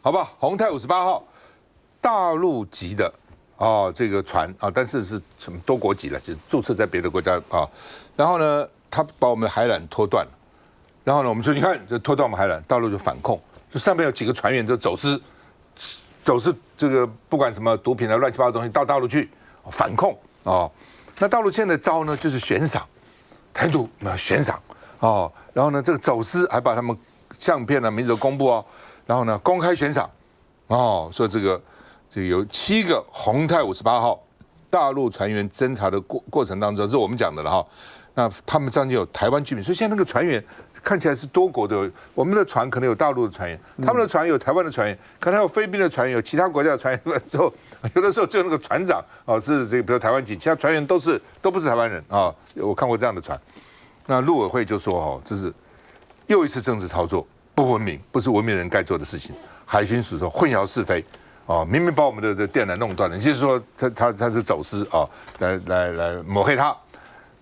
好吧？宏泰58号，大陆籍的这个船但是是什么多国籍了，就是注册在别的国家然后呢，他把我们的海缆拖断了，然后呢，我们说你看这拖断我们海缆，大陆就反控，就上面有几个船员就走私这个不管什么毒品乱七八糟的东西到大陆去反控那大陆现在的招呢就是悬赏，台独悬赏然后呢这个走私还把他们相片名字都公布然后呢公开悬赏说这个有7个宏泰58号大陆船员侦查的过程当中，这是我们讲的了那他们中间有台湾居民，所以现在那个船员看起来是多国的。我们的船可能有大陆的船员，他们的船有台湾的船员，可能有菲律宾的船员，有其他国家的船员。之后有的时候只有那个船长是这个，比如台湾籍，其他船员都不是台湾人我看过这样的船。那陆委会就说这是又一次政治操作，不文明，不是文明人该做的事情。海巡署说混淆是非明明把我们的电缆弄断了，就是说他是走私来抹黑他。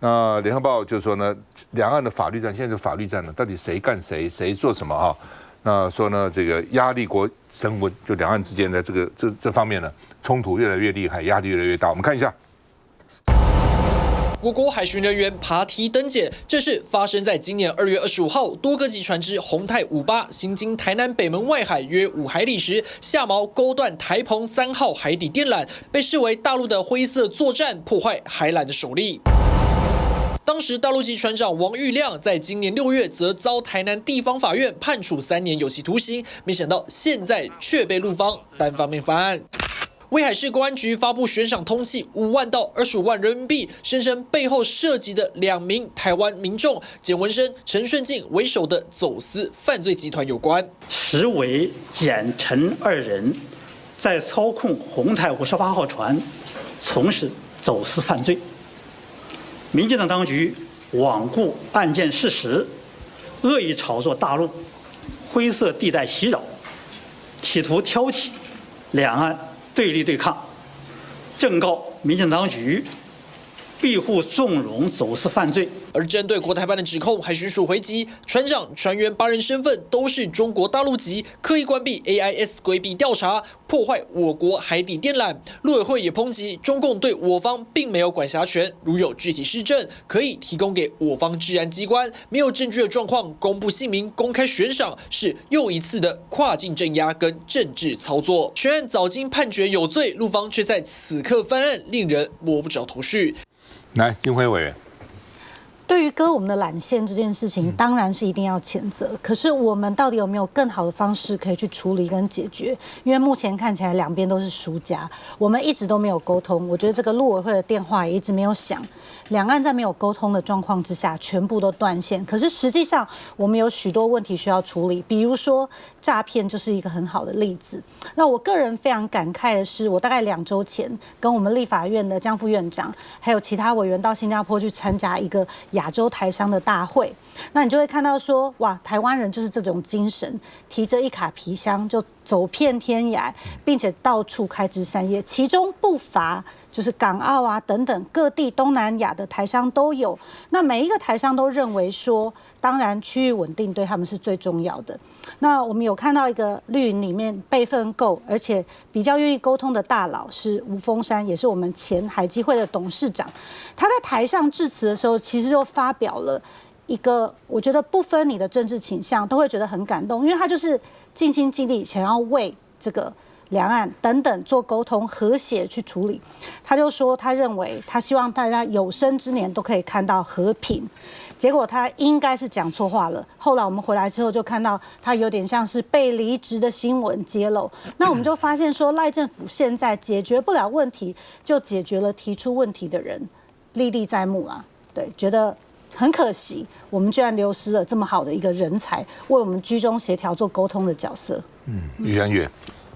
那联合报就说呢，两岸的法律战现在是法律战了，到底谁干谁，谁做什么那说呢，这个压力国升温，就两岸之间的这方面呢，冲突越来越厉害，压力越来越大。我们看一下。我国海巡人员爬梯登检，这是发生在今年2月25号，多个级船只宏泰58行经台南北门外海约5海里时，下锚勾断台澎3号海底电缆，被视为大陆的灰色作战，破坏海缆的首例。当时大陆籍船长王玉亮在今年6月则遭台南地方法院判处3年有期徒刑，没想到现在却被陆方单方面翻案。威海市公安局发布悬赏通缉5万到25万人民币，声称背后涉及的2名台湾民众简文生、陈顺进为首的走私犯罪集团有关。实为简、陈2人在操控宏泰58号船从事走私犯罪。民进党当局罔顾案件事实，恶意炒作大陆灰色地带袭扰，企图挑起两岸对立对抗，正告民进党当局庇护纵容走私犯罪。而针对国台办的指控，海巡署回击，船长、船员8人身份都是中国大陆籍，刻意关闭 AIS 规避调查，破坏我国海底电缆。陆委会也抨击中共对我方并没有管辖权，如有具体事证，可以提供给我方治安机关。没有证据的状况，公布姓名、公开悬赏，是又一次的跨境镇压跟政治操作。全案早经判决有罪，陆方却在此刻翻案，令人摸不着头绪。来，金辉委员。对于割我们的缆线这件事情，当然是一定要谴责。可是我们到底有没有更好的方式可以去处理跟解决？因为目前看起来两边都是输家，我们一直都没有沟通。我觉得这个陆委会的电话也一直没有响。两岸在没有沟通的状况之下，全部都断线。可是实际上，我们有许多问题需要处理，比如说诈骗就是一个很好的例子。那我个人非常感慨的是，我大概2周前跟我们立法院的江副院长，还有其他委员到新加坡去参加一个亚洲台商的大会。那你就会看到说，哇，台湾人就是这种精神，提着一卡皮箱就走遍天涯，并且到处开枝散叶，其中不乏就是港澳啊等等各地东南亚的台商都有。那每一个台商都认为说，当然区域稳定对他们是最重要的。那我们有看到一个绿营里面辈分够，而且比较愿意沟通的大佬是吴峰山，也是我们前海基会的董事长。他在台上致辞的时候，其实就发表了一个我觉得不分你的政治倾向都会觉得很感动，因为他就是尽心尽力想要为这个两岸等等做沟通和谐去处理。他就说他认为他希望大家有生之年都可以看到和平，结果他应该是讲错话了。后来我们回来之后就看到他有点像是被离职的新闻揭露。那我们就发现说，赖政府现在解决不了问题，就解决了提出问题的人，历历在目啊。对，觉得很可惜，我们居然流失了这么好的一个人才，为我们居中协调做沟通的角色。于山月，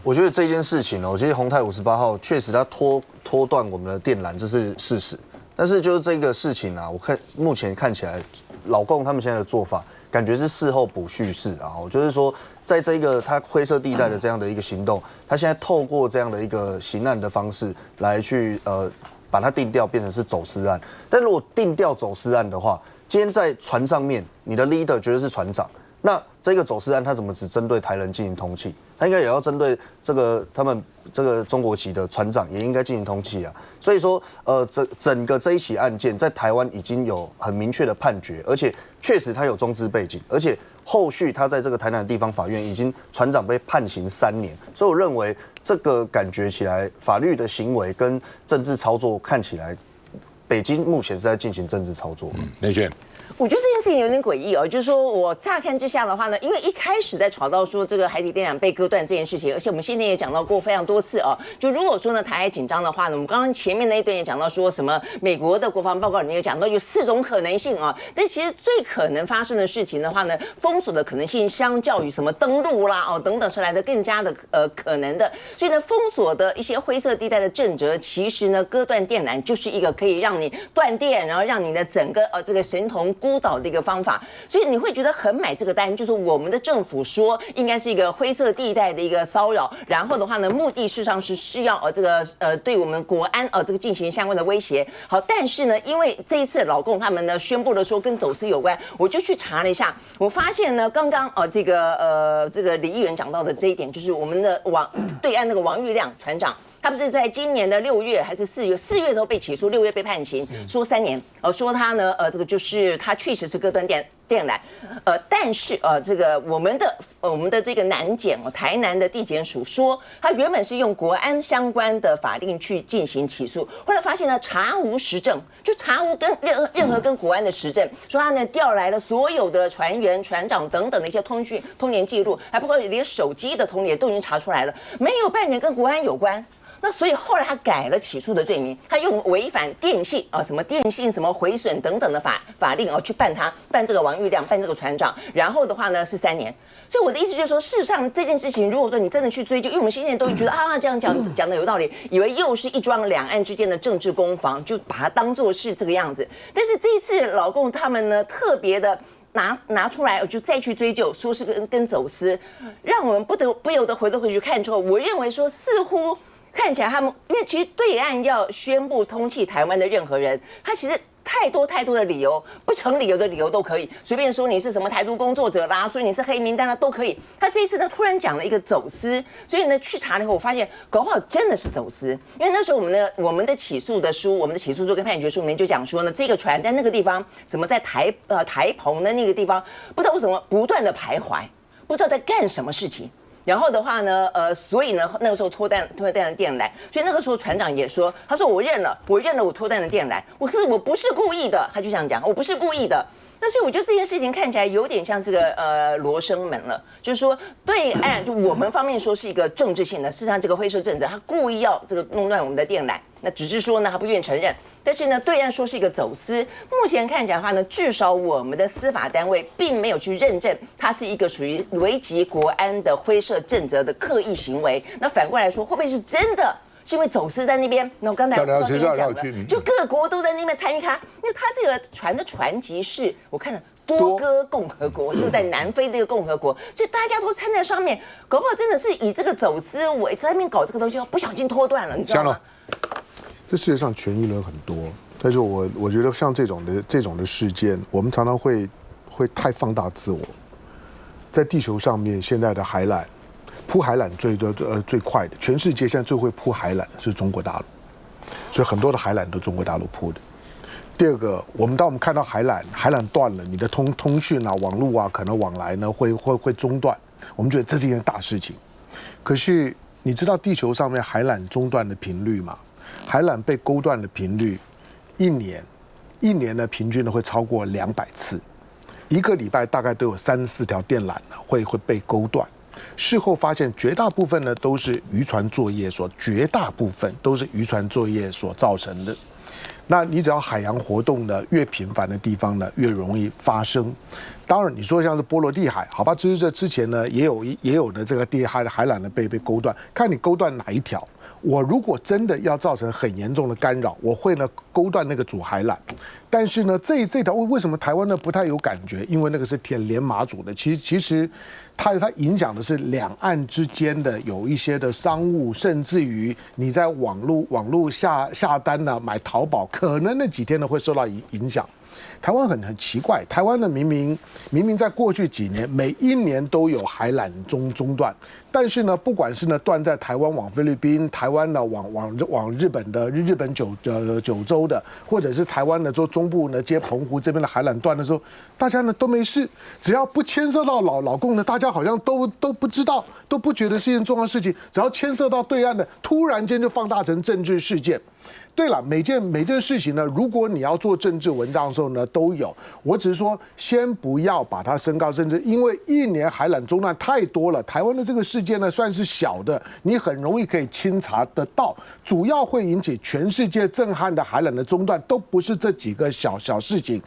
我觉得这件事情呢，其实宏泰58号确实它拖断我们的电缆，这是事实。但是就是这个事情啊，我看目前看起来，老共他们现在的做法，感觉是事后补叙事啊，就是说，在这个他灰色地带的这样的一个行动，他现在透过这样的一个刑案的方式来去把它定调变成是走私案。但如果定调走私案的话，今天在船上面，你的 leader 绝对是船长，那这个走私案它怎么只针对台人进行通缉？它应该也要针对这个他们这个中国籍的船长也应该进行通缉啊。所以说，整个这一起案件在台湾已经有很明确的判决，而且确实他有中资背景，而且后续他在这个台南地方法院已经船长被判刑3年，所以我认为这个感觉起来法律的行为跟政治操作看起来，北京目前是在进行政治操作。雷轩。我觉得这件事情有点诡异哦，就是说我乍看之下的话呢，因为一开始在吵到说这个海底电缆被割断这件事情，而且我们现在也讲到过非常多次哦，就如果说呢台海紧张的话呢，我们刚刚前面那一段也讲到说什么美国的国防报告里面有讲到有4种可能性啊，但其实最可能发生的事情的话呢，封锁的可能性相较于什么登陆啦哦等等是来的更加的可能的，所以呢封锁的一些灰色地带的正则，其实呢割断电缆就是一个可以让你断电，然后让你的整个这个神童孤岛的一个方法，所以你会觉得很买这个单，就是我们的政府说应该是一个灰色地带的一个骚扰，然后的话呢，目的事实上是要对我们国安这个进行相关的威胁。好，但是呢，因为这一次老共他们呢宣布了说跟走私有关，我就去查了一下，我发现呢，刚刚这个李议员讲到的这一点，就是我们的对岸那个王玉亮船长。他不是在今年的6月还是4月？4月的时候被起诉，6月被判刑，说3年。说他呢，这个就是他确实是割断电缆，但是这个我们的这个南检台南的地检署说，他原本是用国安相关的法令去进行起诉，后来发现呢查无实证，就查无跟任何跟国安的实证，说他呢调来了所有的船员、船长等等的一些通联记录，还包括连手机的通联都已经查出来了，没有半点跟国安有关。那所以后来他改了起诉的罪名，他用违反电信什么电信什么毁损等等的法令去办这个王玉亮，办这个船长，然后的话呢是3年。所以我的意思就是说，事实上这件事情，如果说你真的去追究，因为我们现在都会觉得这样讲的有道理，以为又是一桩两岸之间的政治攻防，就把它当作是这个样子。但是这一次老共他们呢特别的。拿出来，就再去追究，说是跟走私，让我们不由得回去看之后，我认为说似乎看起来他们，因为其实对岸要宣布通缉台湾的任何人，他其实太多的理由，不成理由的理由都可以，随便说你是什么台独工作者啦，所以你是黑名单啦都可以。他这一次呢突然讲了一个走私，所以呢去查了以后，我发现搞不好真的是走私，因为那时候我们的起诉书跟判决书里面就讲说呢，这个船在那个地方，什么在台澎的那个地方，不知道为什么不断的徘徊，不知道在干什么事情。然后的话呢，所以呢，那个时候脱断的电缆，所以那个时候船长也说，他说我认了我脱断的电缆，我不是故意的，他就这样讲，我不是故意的。那所以我觉得这件事情看起来有点像这个罗生门了，就是说对岸就我们方面说是一个政治性的，事实上这个灰色政治他故意要这个弄乱我们的电缆，那只是说呢他不愿意承认，但是呢对岸说是一个走私，目前看起来的话呢，至少我们的司法单位并没有去认证它是一个属于危及国安的灰色政治的刻意行为，那反过来说会不会是真的？是因为走私在那边，那我刚才赵先生讲了，就各国都在那边参与他，因为他这个船的船籍是我看了多哥共和国，这个在南非的一个共和国，所以大家都参在上面，搞不好真的是以这个走私为在那边搞这个东西，不小心脱断了，你知道吗？这世界上权益人很多，但是我觉得像这种的事件，我们常常会太放大自我，在地球上面现在的海缆。铺海缆最快的，全世界现在最会铺海缆的是中国大陆，所以很多的海缆都中国大陆铺的。第二个，当我们看到海缆断了，你的通讯啊、网络啊，可能往来呢会中断，我们觉得这是一件大事情。可是你知道地球上面海缆中断的频率吗？海缆被勾断的频率，一年呢平均呢会超过200次，一个礼拜大概都有3、4条电缆呢会被勾断。事后发现，绝大部分呢都是渔船作业所造成的。那你只要海洋活动呢越频繁的地方呢，越容易发生。当然，你说像是波罗的海，好吧，这之前呢也有的这个地海缆呢被勾断，看你勾断哪一条。我如果真的要造成很严重的干扰，我会呢勾断那个主海缆。但是呢，这条为什么台湾呢不太有感觉？因为那个是连马祖的，其实它影响的是两岸之间的有一些的商务，甚至于你在网络下单呢买淘宝，可能那几天呢会受到影响。台湾很奇怪，台湾的明明在过去几年每一年都有海缆中断，但是呢，不管是呢断在台湾往菲律宾，台湾呢往日本的日本九州的，或者是台湾的中部呢接澎湖这边的海缆断的时候，大家呢都没事，只要不牵涉到老共呢，大家好像都不知道，都不觉得是一件重要的事情，只要牵涉到对岸的，突然间就放大成政治事件。对了，每件事情呢，如果你要做政治文章的时候呢，都有。我只是说，先不要把它升高政治，因为一年海缆中断太多了。台湾的这个事件呢，算是小的，你很容易可以清查得到。主要会引起全世界震撼的海缆的中断，都不是这几个小事情。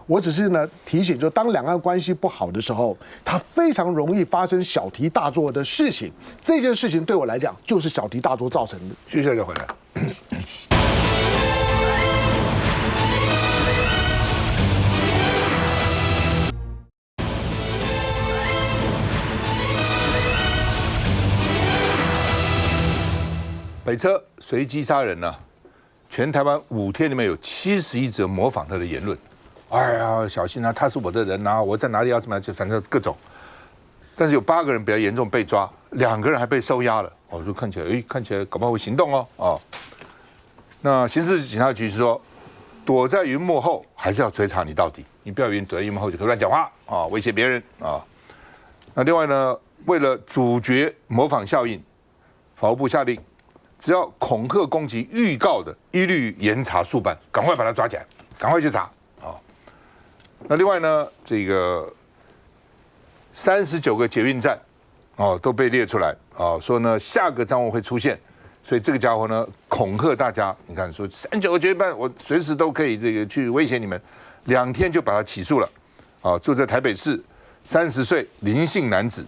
我只是呢提醒，就当两岸关系不好的时候，它非常容易发生小题大做的事情。这件事情对我来讲，就是小题大做造成的。接下来回来。北车随机杀人呢，全台湾5天里面有71则模仿他的言论。哎呀，小心啊，他是我的人啊，我在哪里要怎么样，反正各种。但是有8个人比较严重被抓，2个人还被收押了。哦，就看起来搞不好会行动哦。那刑事警察局说，躲在云幕后还是要追查你到底，你不要以为躲在云幕后就可以乱讲话啊，威胁别人啊。那另外呢，为了阻绝模仿效应，法务部下令，只要恐吓攻击预告的，一律严查速办，赶快把他抓起来，赶快去查啊。那另外呢，这个39个捷运站都被列出来说呢下个张文会出现，所以这个家伙呢恐吓大家，你看说39个捷运站我随时都可以这个去威胁你们，2天就把他起诉了住在台北市30岁林姓男子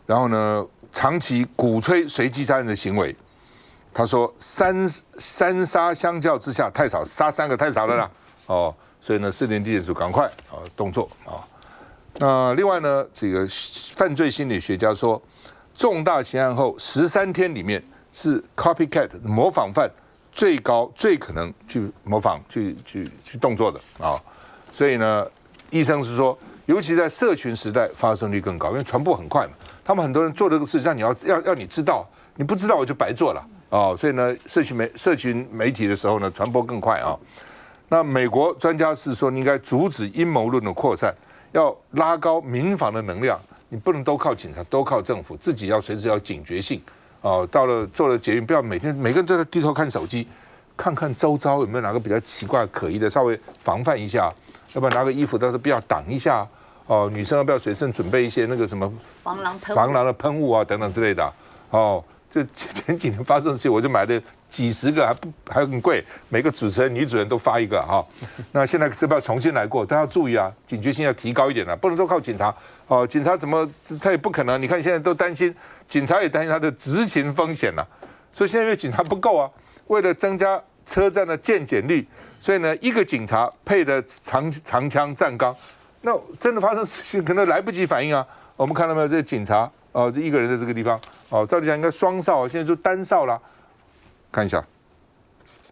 然后呢长期鼓吹随机杀人的行为，他说三杀相较之下太少，杀3个太少了啦所以呢士林地检署赶快动作那另外呢，这个犯罪心理学家说，重大刑案后13天里面是 copycat 模仿犯最可能去模仿去动作的所以呢，医生是说，尤其在社群时代发生率更高，因为传播很快嘛。他们很多人做这个事，让你要你知道，你不知道我就白做了所以呢，社群媒体的时候呢，传播更快那美国专家是说，你应该阻止阴谋论的扩散。要拉高民防的能量，你不能都靠警察，都靠政府，自己要随时要警觉性到了做了捷运，不要每个人都在低头看手机，看看周遭有没有哪个比较奇怪可疑的，稍微防范一下，要不然拿个衣服倒是不要挡一下女生要不要随身准备一些那个什么防狼的喷雾等等之类的这前几年发生的事，我就买了几十个，还很贵，每个主持人、女主人都发一个那现在这边要重新来过，大家要注意警觉性要提高一点不能都靠警察警察怎么他也不可能？你看现在都担心，警察也担心他的执勤风险所以现在因为警察不够为了增加车站的健检率，所以呢1个警察配的长枪站岗，那真的发生事情可能来不及反应我们看到没有？这警察这1个人在这个地方照理讲应该双哨现在就单哨啦。看一下，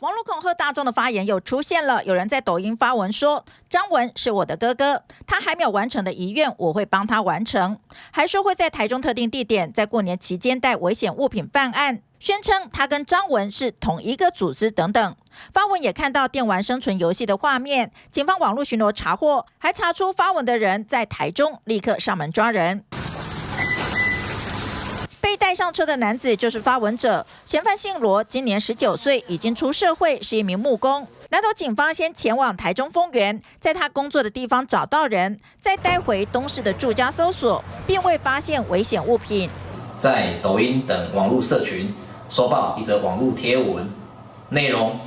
网络恐吓大众的发言又出现了，有人在抖音发文说，张文是我的哥哥，他还没有完成的遗愿我会帮他完成，还说会在台中特定地点在过年期间带危险物品犯案，宣称他跟张文是同一个组织等等。发文也看到电玩生存游戏的画面，警方网络巡逻查获，还查出发文的人在台中，立刻上门抓人。被带上车的男子就是发文者，嫌犯姓罗，今年19岁，已经出社会，是一名木工。南投警方先前往台中丰原，在他工作的地方找到人，再带回东市的住家搜索，并未发现危险物品。在抖音等网络社群收报一则网络贴文，内容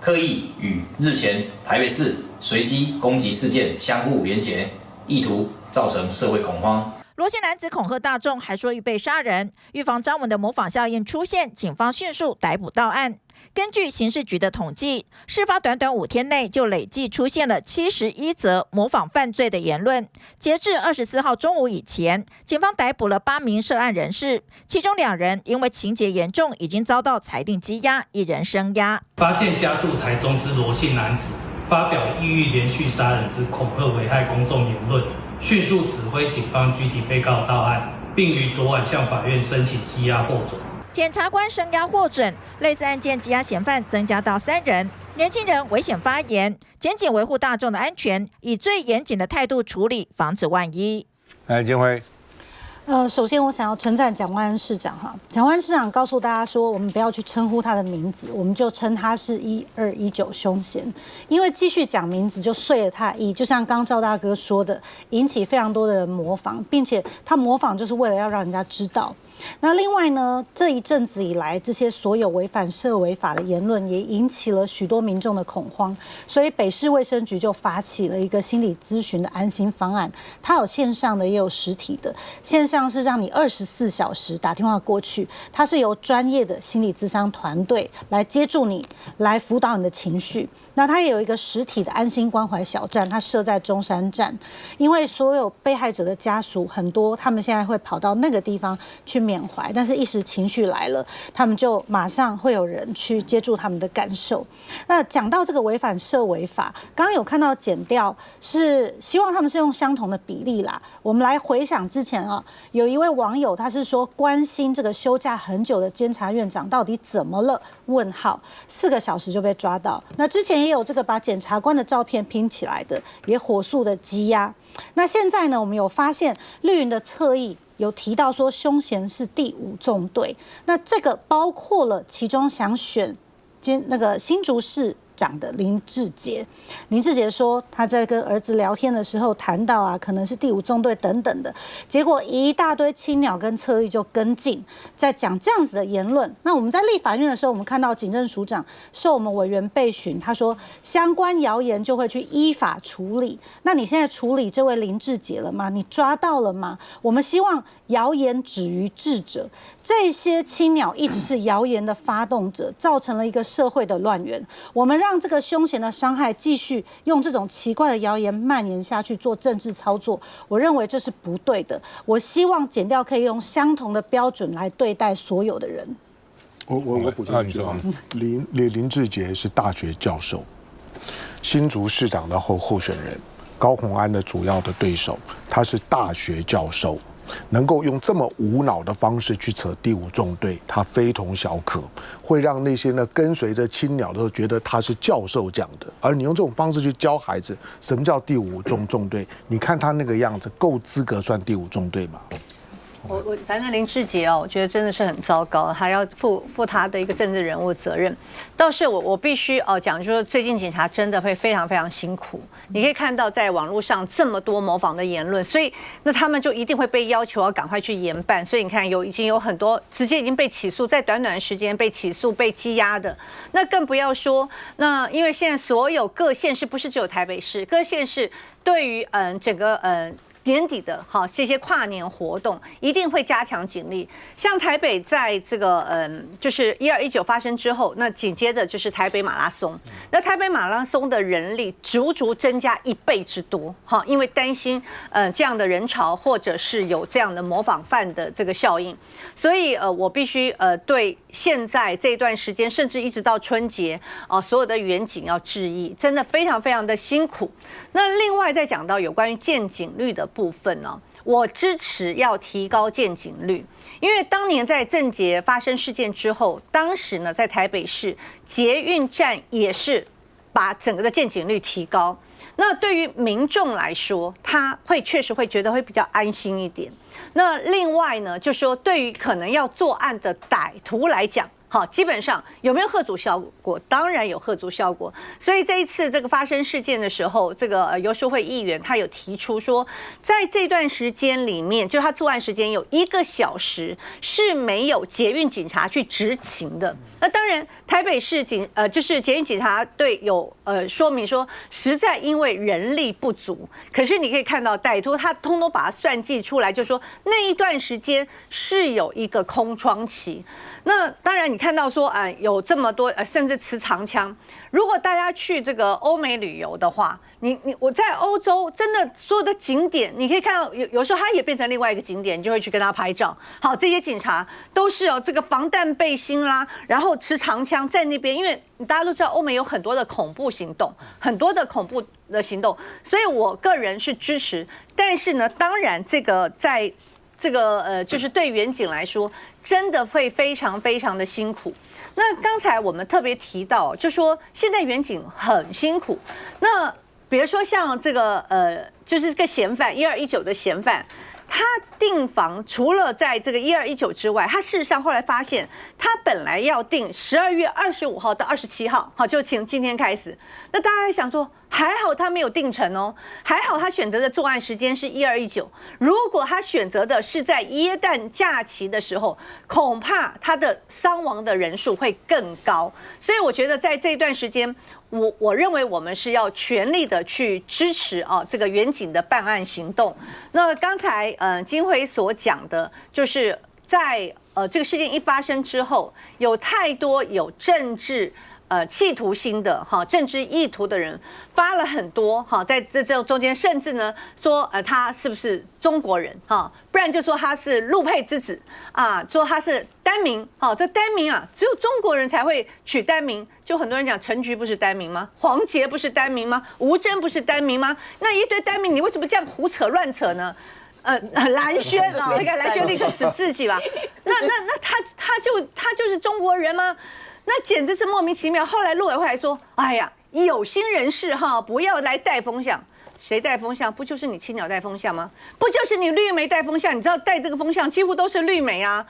刻意与日前台北市随机攻击事件相互连结，意图造成社会恐慌。罗姓男子恐吓大众，还说预备杀人，预防张文的模仿效应出现，警方迅速逮捕到案。根据刑事局的统计，事发短5天内就累计出现了71则模仿犯罪的言论。截至24号中午以前，警方逮捕了8名涉案人士，其中2人因为情节严重，已经遭到裁定羁押，1人声押。发现家住台中之罗姓男子，发表意欲连续杀人之恐吓危害公众言论，迅速指挥警方拘提被告到案，并于昨晚向法院申请羁押获准。检察官声押获准，类似案件羁押嫌犯增加到3人。年轻人危险发言，检警维护大众的安全，以最严谨的态度处理，防止万一。来，建辉。首先我想要称赞蒋万安市长哈，蒋万安市长告诉大家说，我们不要去称呼他的名字，我们就称他是1219凶嫌，因为继续讲名字就碎了他的意，就像刚刚赵大哥说的，引起非常多的人模仿，并且他模仿就是为了要让人家知道。那另外呢，这一阵子以来，这些所有违反社违法的言论也引起了许多民众的恐慌，所以北市卫生局就发起了一个心理咨询的安心方案，它有线上的也有实体的。线上是让你24小时打电话过去，它是由专业的心理咨商团队来接住你，来辅导你的情绪。那它也有一个实体的安心关怀小站，它设在中山站，因为所有被害者的家属很多，他们现在会跑到那个地方去缅怀，但是一时情绪来了，他们就马上会有人去接住他们的感受。那讲到这个违反社违法，刚刚有看到检调是希望他们是用相同的比例啦。我们来回想之前啊，有一位网友他是说关心这个休假很久的监察院长到底怎么了？问号，4个小时就被抓到。那之前也有这个把检察官的照片拼起来的，也火速的羁押。那现在呢，我们有发现绿营的侧翼有提到说凶嫌是第5纵队，那这个包括了其中想选那个新竹市长的林志杰。林志杰说他在跟儿子聊天的时候谈到啊，可能是第5纵队等等的，结果一大堆青鸟跟侧翼就跟进，在讲这样子的言论。那我们在立法院的时候，我们看到警政署长受我们委员备询，他说相关谣言就会去依法处理。那你现在处理这位林志杰了吗？你抓到了吗？我们希望谣言止于智者，这些青鸟一直是谣言的发动者，造成了一个社会的乱源。我们让这个凶嫌的伤害继续用这种奇怪的谣言蔓延下去，做政治操作，我认为这是不对的。我希望检调可以用相同的标准来对待所有的人。我补充一句啊，林志杰是大学教授，新竹市长的候选人，高虹安的主要的对手，他是大学教授。能够用这么无脑的方式去扯第5纵队，他非同小可，会让那些呢跟随着青鸟的觉得他是教授讲的，而你用这种方式去教孩子什么叫第5纵队，你看他那个样子，够资格算第5纵队吗？我反正林志杰哦，我觉得真的是很糟糕，还要负他的一个政治人物责任。倒是我必须讲，就是最近警察真的会非常非常辛苦。你可以看到在网络上这么多模仿的言论，所以那他们就一定会被要求要赶快去严办。所以你看已经有很多直接已经被起诉，在短短的时间被起诉被羁押的。那更不要说那因为现在所有各县市不是只有台北市，各县市对于整个年底的这些跨年活动一定会加强警力。像台北在这个就是1219发生之后，那紧接着就是台北马拉松。那台北马拉松的人力足增加1倍之多，因为担心这样的人潮或者是有这样的模仿犯的这个效应，所以我必须对现在这段时间，甚至一直到春节所有的远警要致意，真的非常非常的辛苦。那另外再讲到有关于见警率的部分呢，我支持要提高见警率，因为当年在郑捷发生事件之后，当时呢在台北市捷运站也是把整个的见警率提高。那对于民众来说，他确实会觉得会比较安心一点。那另外呢，就说对于可能要作案的歹徒来讲，基本上有没有吓阻效果？当然有吓阻效果。所以这一次这个发生事件的时候，这个游淑慧议员他有提出说，在这段时间里面，就他作案时间有1个小时是没有捷运警察去执勤的。那当然，台北市就是捷运警察队有说明说，实在因为人力不足。可是你可以看到歹徒他通通把它算计出来，就说那一段时间是有一个空窗期。那当然，你看到说，有这么多，甚至持长枪。如果大家去这个欧美旅游的话，我在欧洲真的所有的景点，你可以看到有时候它也变成另外一个景点，你就会去跟他拍照。好，这些警察都是这个防弹背心啦，然后持长枪在那边，因为大家都知道欧美有很多的恐怖行动，所以我个人是支持。但是呢，当然这个在这个就是对远景来说，真的会非常非常的辛苦。那刚才我们特别提到，就说现在远景很辛苦。那比如说像这个就是这个嫌犯1219的嫌犯，他订房除了在这个1219之外，他事实上后来发现，他本来要订12月25号到27号，好，就从今天开始。那大家还想说，还好他没有订成哦，还好他选择的作案时间是1219。如果他选择的是在耶诞假期的时候，恐怕他的伤亡的人数会更高。所以我觉得在这一段时间，我认为我们是要全力的去支持这个远景的办案行动。那刚才金辉所讲的，就是在这个事件一发生之后，有太多有政治企图心的政治意图的人发了很多在这中间，甚至呢说他是不是中国人不然就说他是陆配之子说他是单名这单名只有中国人才会取单名，就很多人讲陈菊不是单名吗？黄捷不是单名吗？吴峥不是单名吗？那一堆单名你为什么这样胡扯乱扯呢？蓝轩你看蓝轩立刻指自己吧，那他就是中国人吗？那简直是莫名其妙。后来陆委会还说：“哎呀，有心人士不要来带风向。谁带风向？不就是你青鸟带风向吗？不就是你绿媒带风向？你知道带这个风向几乎都是绿媒啊，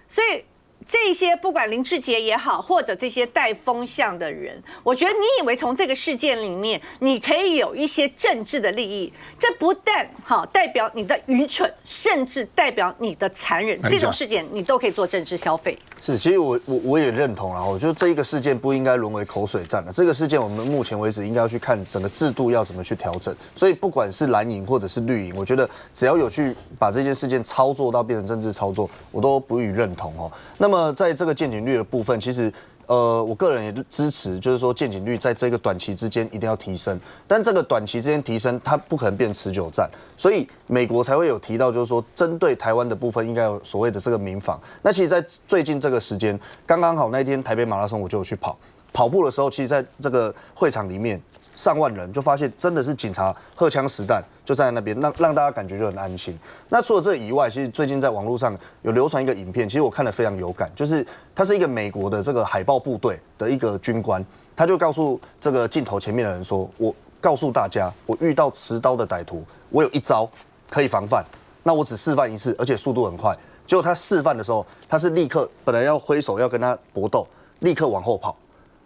所以。”这些不管林志杰也好，或者这些带风向的人，我觉得你以为从这个事件里面你可以有一些政治的利益，这不但代表你的愚蠢，甚至代表你的残忍。这种事件你都可以做政治消费。是，其实我也认同啦，我觉得这一个事件不应该沦为口水战了。这个事件我们目前为止应该要去看整个制度要怎么去调整。所以不管是蓝营或者是绿营，我觉得只要有去把这件事件操作到变成政治操作，我都不予认同哦。那么在这个见警率的部分，其实我个人也支持，就是说见警率在这个短期之间一定要提升，但这个短期之间提升，它不可能变持久战，所以美国才会有提到，就是说针对台湾的部分应该有所谓的这个民防。那其实，在最近这个时间，刚刚好那一天台北马拉松我就有去跑步的时候，其实在这个会场里面上万人，就发现真的是警察荷枪实弹就站在那边，让大家感觉就很安心。那除了这以外，其实最近在网络上有流传一个影片，其实我看了非常有感，就是他是一个美国的这个海豹部队的一个军官，他就告诉这个镜头前面的人说：“我告诉大家，我遇到持刀的歹徒，我有一招可以防范。那我只示范一次，而且速度很快。结果他示范的时候，他是立刻本来要挥手要跟他搏斗，立刻往后跑。”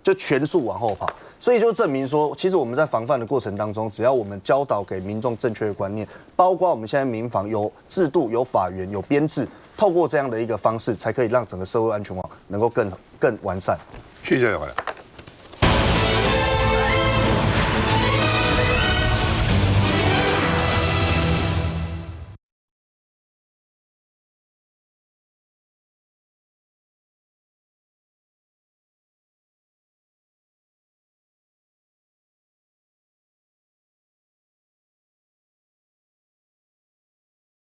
就全速往后跑，所以就证明说，其实我们在防范的过程当中，只要我们教导给民众正确的观念，包括我们现在民防有制度、有法源、有编制，透过这样的一个方式，才可以让整个社会安全网能够更完善。谢谢回来。